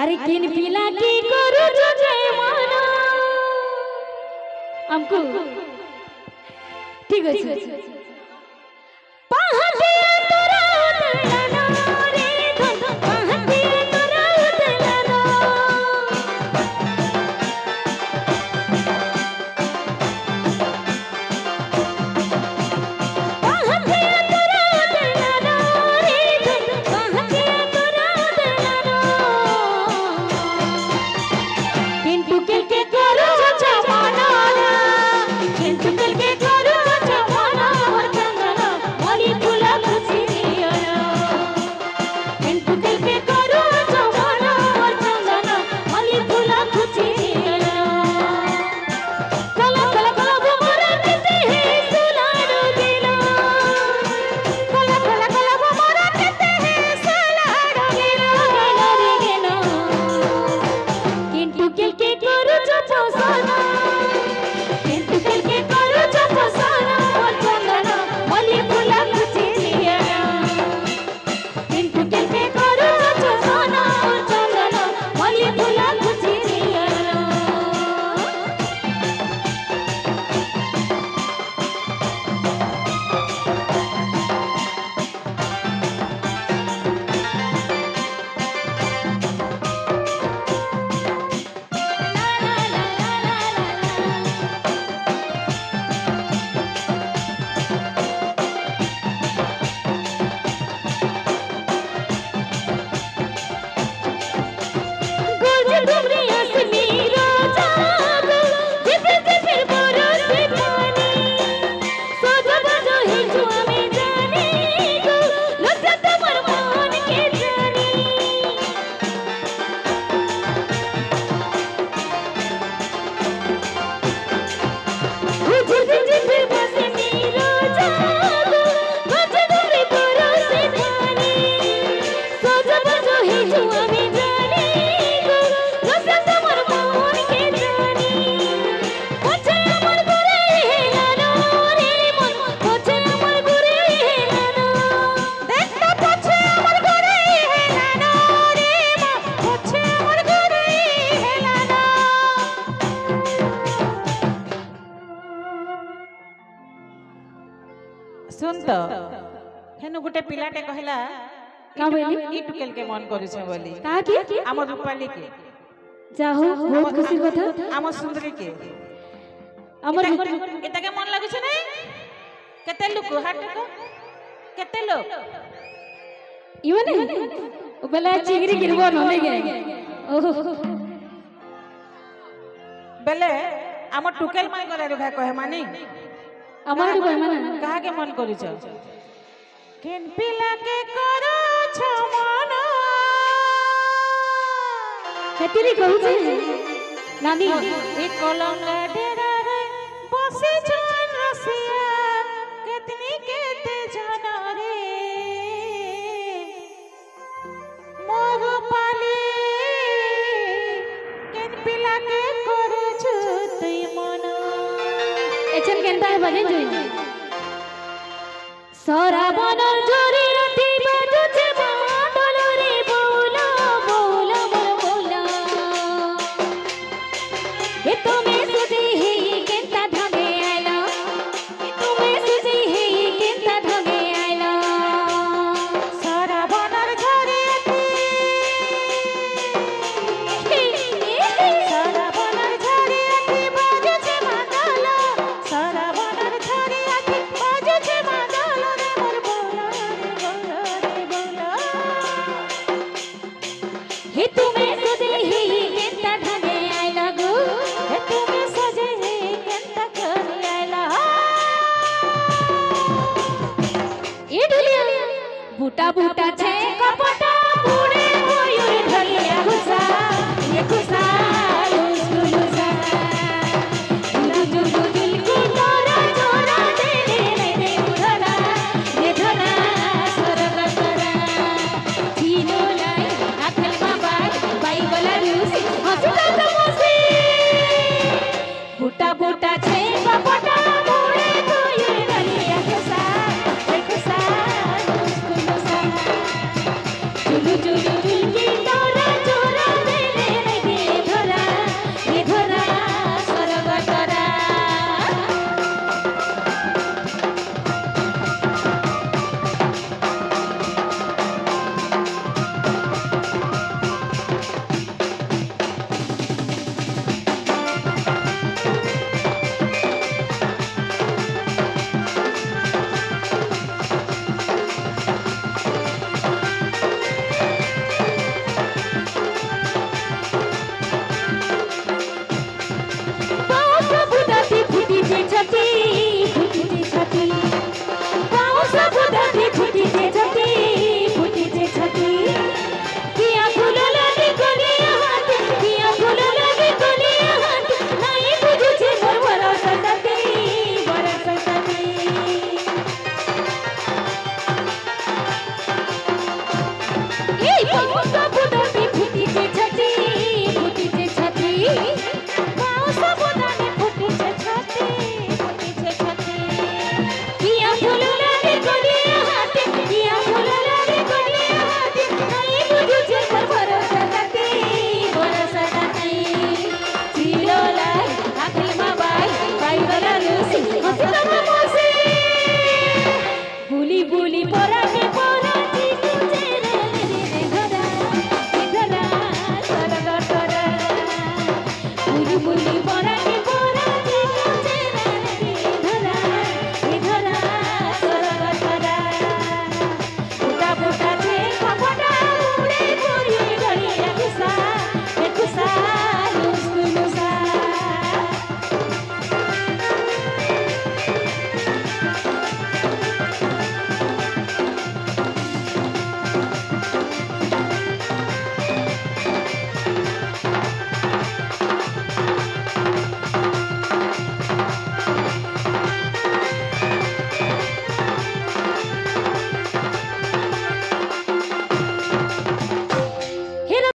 अरे किन पिला की करू जय माना हमको ठीक है सुन तो हेनु गुटे पिलाटे कहला का बोली ई टुकेल के मन करिस बोली का की आम रूपाली के जाहो बहुत खुशी कथा आम सुंदरी के हमर एता के मन लागिस नै केते लोक हाट को केते लोक इवन ओ बेला चिंगरी गिरबो न गे ओहो बेले आम टुकेल माई करे रुखा कहे मानी আমার কই মানে কাহাকে মন করিছ কেন পিলাকে করছ মন হেতিরি কহুছে নানি এ কলঙ্গা ডেরা রে বসে জন রসিয়া কেতনি কেতে জন রে মোর পালি কেন পিলাকে করছ তুই মন এছন কেনতা বনে জই সরা বনর জরি রাতি বাজুছে বাদল রে বোলা বোলা বোলা এ তুমি সুজি হে কেনতা ঢাগে আইলা এ তুমি সুজি হে কেনতা ঢাগে আইলা সরা বনর জরি রাতি সরা বনর জরি রাতি বাজুছে বাদল সরা বনর জরি রাতি বাজুছে বাদল রে মোর বোলা রে বোলা হে তুমি সুজি হে কেনতা ঢাগে আইলা গো হে তুমি সজে হে কেনতা করি আইলা এ ঢুলিয়া বুটা বুটা ছে